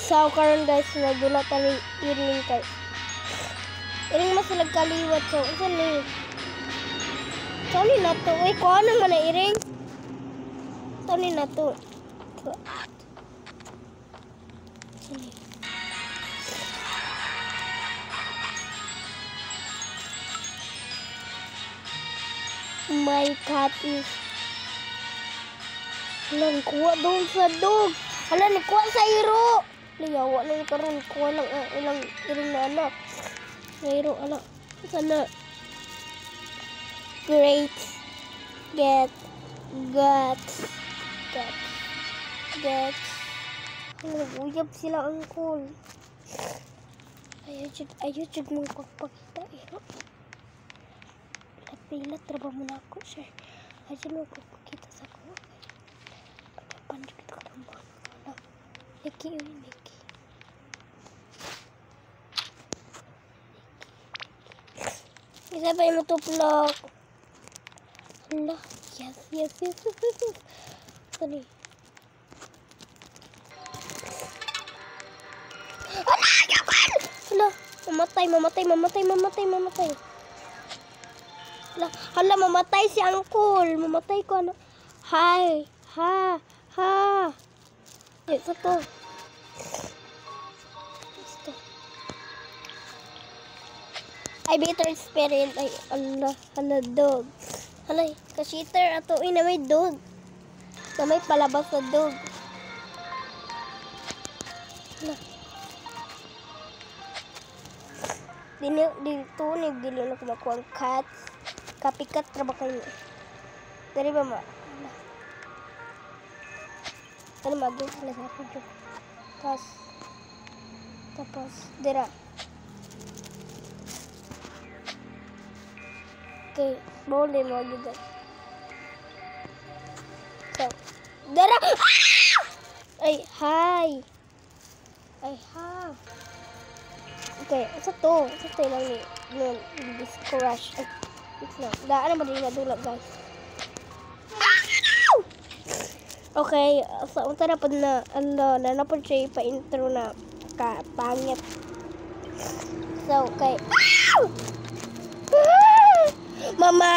So karon guys nagdula tali iring kay. Iring masalag kaliwat so usan ni. Saan na to? Uy, kuha naman na iring. Saan na to? My cat is... Hala, kuha doon sa dog. Hala, kuha sa iro. Liyawa na yung karoon. Kuha lang ilang iring na anak. Sa iro, anak. Sana. Great. Get. Uyab sila angkol. Ayaw jud mong pagpakita iro. Pilat trabaho mo na ako, sir. Ayaw mo pagpakita sa ko. Padapan jud ka trabaho. Wala. Leki yun, leki. Isa pa yung tuplok. Hala. Yes. Sorry. Hala, mamatay. Hala, mamatay si Uncle. Mamatay ko ano. Hi. Ha. Ito to. I better experience. Ay, hala, dog. Hala, ka-cheater ato. Uy, na may dog. Na may palabas na dog. Hala. Dito, nagdili na kumakuha ang cat. Kapikat, trabaho kayo. Dari ba ma? Ano mag-yung sila sa video. Tapos, dira. Okay, boleh mo juga. So, dara. Ay, hi. Okay, satu lang ni. Discourage. Daan naman din nadulog guys. Okay, so unta na po na na po siya pa-intro na pangit. So, okay. Mama!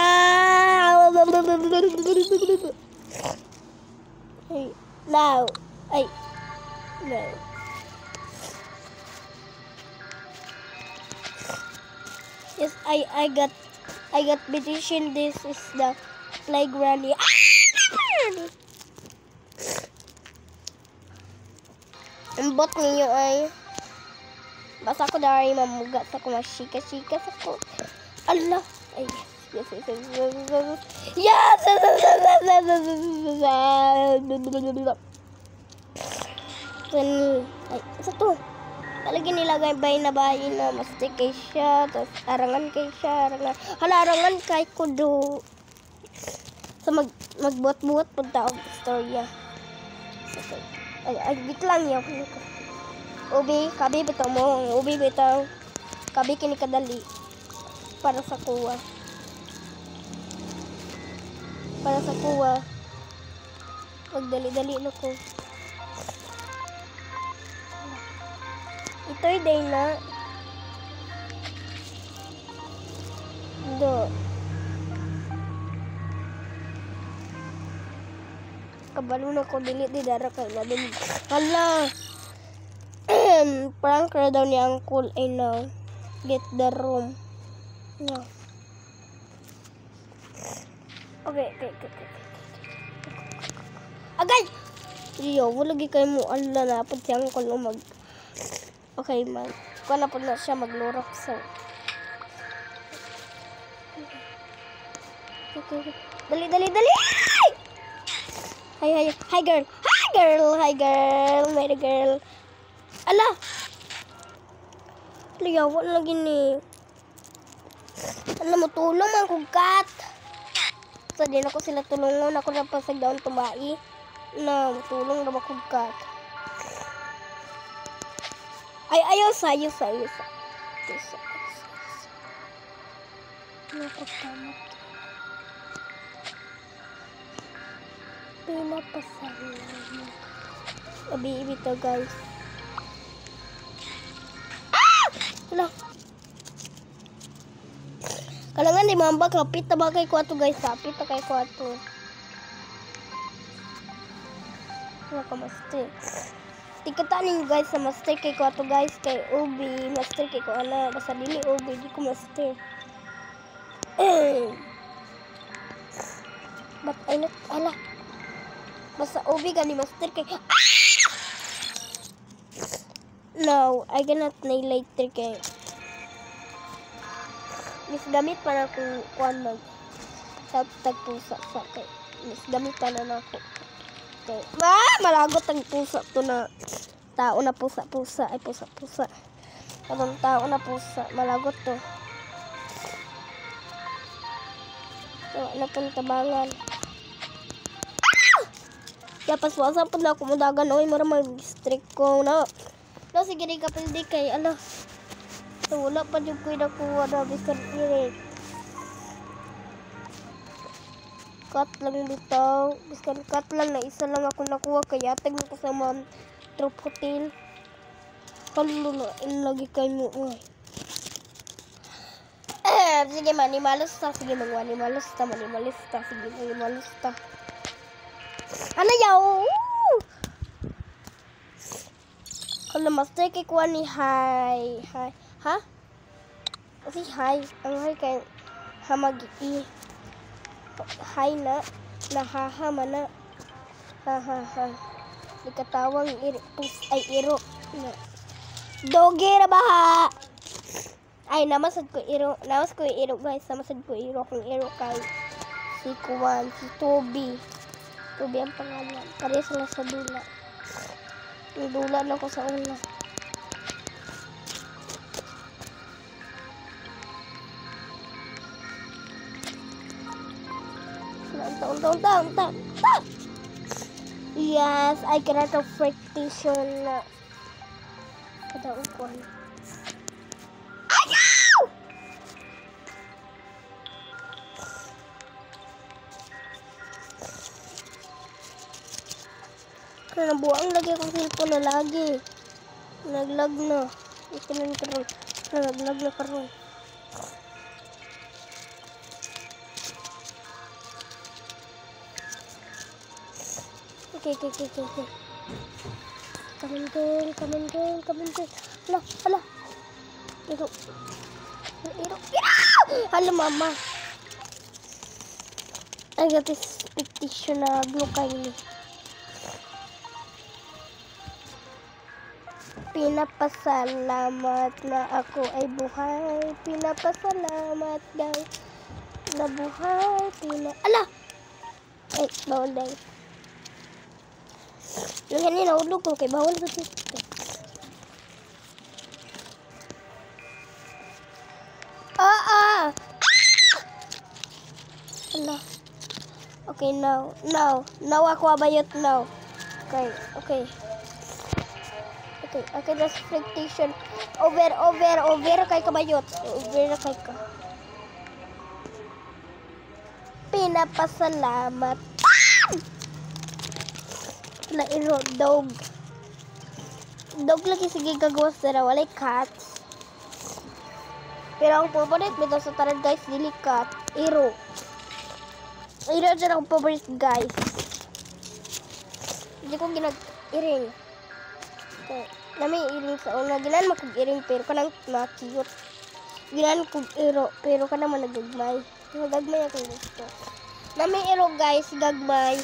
Hey, now. No. Yes, I got petition. This is the playground. Ang bot ninyo ay basta ko dari mamugat sa ko masika-sika sa ko. Allah. Ay, yes. Ay, satu. Talagyan nilagay na bahay na mastik kay siya, tapos arangan kay siya, arangan kay kudo. So magbuot-buot punta og istorya. Ay, bit lang yaw. Ubi, kabi bitaw mo, kabi kini kadali para sa kuwa. Magdali-dali na ko. Ito'y day na. Kabalo na ko dili di dara kay labing. Hala. Prank ra daw ni Uncle ay now. Get the room. No. Okay. Agay! Wala lagi kayo mo. Allah na po siyang kung mag... Okay, kung na po na siya maglurok. So. Okay. Dali! Hi, girl! My girl! Ala! Liyawa na lagi ni. Ala, matulong ang kugat. So, di na ko sila tulungon. Ako na pasag daon tumai. Na, matulong na makugat. Ay, ayos. Napagtamat. Pinapasalamat. Abi to guys. Wala. Kalangan di mambak kapit na ba kay kwarto guys? Kapit na kay kwarto. Wala ka master. Tikatanin guys sa master kay kwarto guys. Kay Ubi. Master kay ko ana. Basta dili Ubi. Di ko master. But I not. Ala. Basta Ubi ka ni master kay. No. I cannot nail later kay. Mis gamit pa na kung kuan mag sa tagpusa sa kay mis gamit pa na ako kay malagot ang pusa to na tao na pusa ay pusa abang tao na pusa malagot to na pang tabangan dapat wasa pud na ako mudagan oy mura mag-strict ko na sige di ka pwede kay ala. So, wala pa yung kuya nakuha na Mr. Eric. Cut lang dito. Biskan cut lang na isa lang ako nakuha. Kaya tag mo sa mga Trop Hotel. Kalulo na. Lagi kayo mo. Sige, manimalista. Sige, manimalista. Sige, manimalista. Ano yaw? Kalau master kay kuha ni hi. Ha? Kasi hi. Ang hi kay hamagi. Hi na. Nahahama na. Ha. Ikatawang iro. Doge na baha. Ay, namasad ko iro guys. Namasad ko iro. Kung iro kay si Kuwan, si Toby. Toby ang pangalan. Pares sila sa dula. Yung dula na ko sa una. Taon. Yes, I cannot a fractation na. Kada ukon. Ayaw! Kaya nabuang lagi akong cellphone na lagi. Naglag na. Ito na karon. Naglag na karon. Okay. Come on, girl. Hala. Iro. Hala, mama. I got this petition na blue kaili. Pinapasalamat na ako ay buhay. Pinapasalamat guys na buhay. Ala! Ay, bawal dahil. Yung yan nahulog ko kay bawal sa system. Ala. Okay, now ako abayot now. Okay, that's expectation. Over kay kabayot. Over kay ka. Pinapasalamat. Na iro dog lagi sige gagawas na walay cat. Pero ang favorite nito sa taran guys dili cat, iro dyan ang favorite guys. Hindi ko ginag-iring. Okay. Nami iring sa una ginan makag-iring pero kanang ma-cute. Ginan kog iro pero kanang managagmay. Nagagmay ako gusto. Nami iro guys gagmay.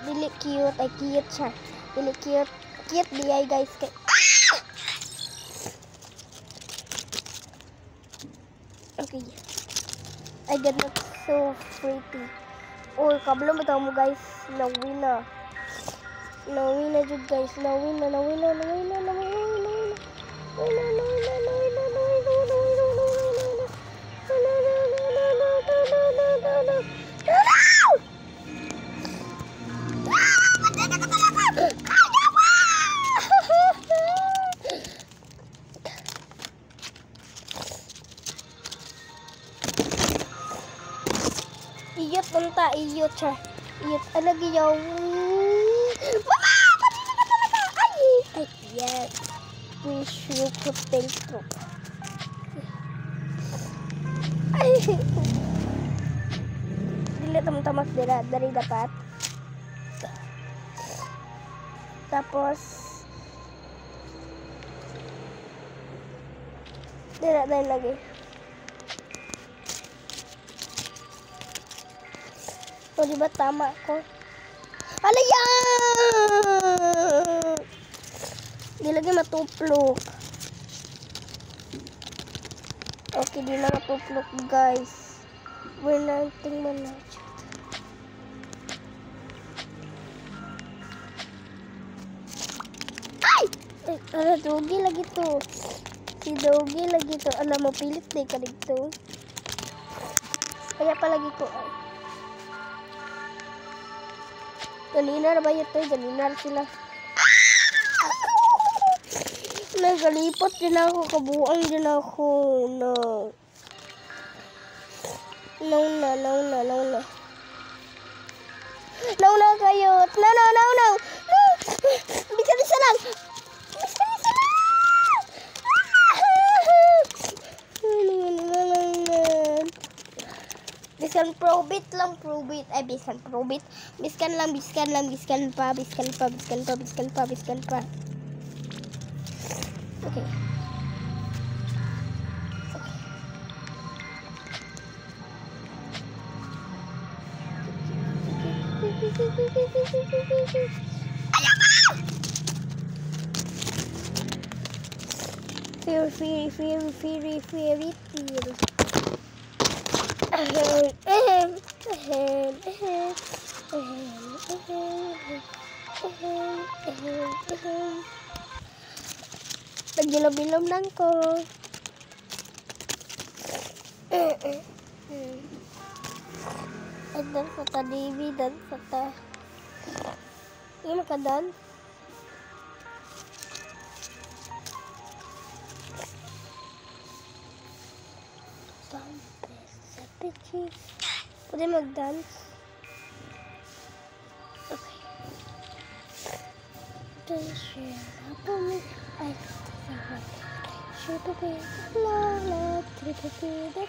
Dili cute, ay cute siya. Dili cute diay guys kay. Okay. I get not so pretty. Oh, kablo bitaw mo guys. Nawin na jud guys. Nawin na. Iyot siya. Alagiyaw. Mama! Pati na talaga! Ay, yes. shoe hotel troop. Ay! Dili tamak dira, dari dapat. Tapos dira dahil lagi. O, diba tama ko? Alayan! Di lagi matuplok. Okay, di na matuplok, guys. We're nating managed. Ay! Ay, Dogi lagi to. Si Dogi lagi to. Alam mo, pilit na ka dito. Kaya palagi ko, ay. Kanina na ba ito? Kanina sila. Nagalipot din ako. Kabuang din ako. No. No na. No na kayo. No. Bisan isa lang. Biskan probit lang, probit. Ay, biskan probit. Biskan pa. Okay. Fairy tale. Nagilom-ilom lang ko. Dan kata Devi dan kata ini keadaan sampai sih udah mag-dance. Okay. Don't share apa nih? I should be la tripeda.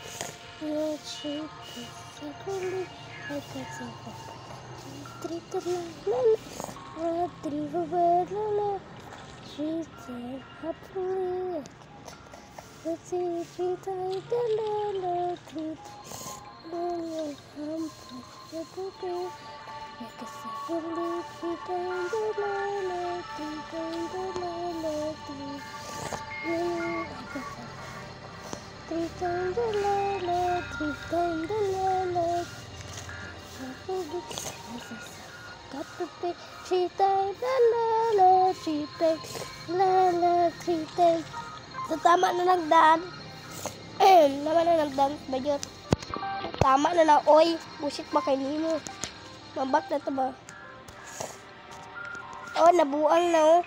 You should be secondly. I got some tripeda. She said happily. Let's see if we tie the la trip. Like a secondly, three times the la three times the la three. Three times the la, three times the la. Got to pay 3 times the la, 3 times la, 3 times. So, tama na nagdaan. Tama na nagdaan, bayot. Tama na na, oy. Busit ba kayo nimo? Mabak na ito ba? Oh, nabuang na oh.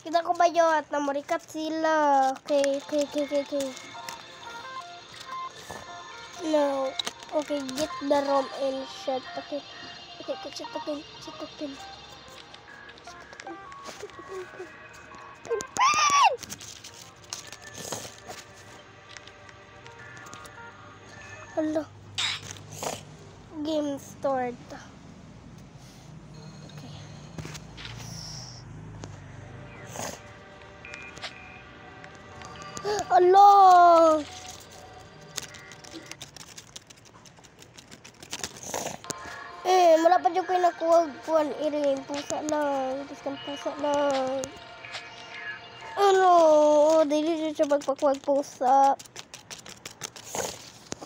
Kita ko ba yun? At namurikat sila. Okay. No. Okay, get the room and shut. Okay, shut the pin. Hello. Game start. Allah. Wala pa dyan kayo nakuha iring. Pusa lang. Piskan pusa lang. Ano? Dili dyan siya magpakuwag pusa.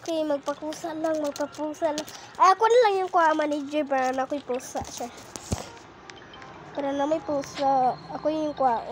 Okay, magpakusa lang. Ay, ako na lang yung kuha manager para na ako'y pusa siya. Para na may pusa. Ako yung kuha.